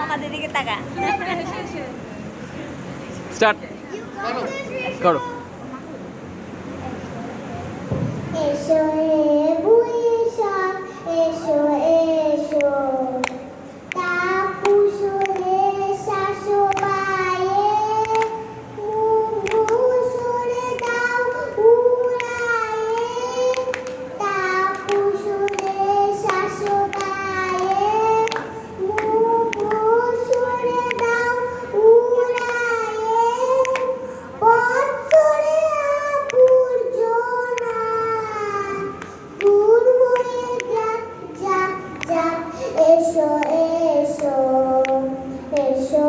আমাদের দিকে তাকা। স্টার্ট করো। এসো হে বুইসা এসো এসো তাপুসো হে শাশো বায়ে মুসুরে দাও উড়ায়ে তাপুসো হে শাশো বায়ে মুসুরে দাও উড়ায়ে বৎসরে আপুর জোনা দূর হয়ে যাক যাক যাক এসো এসো এসো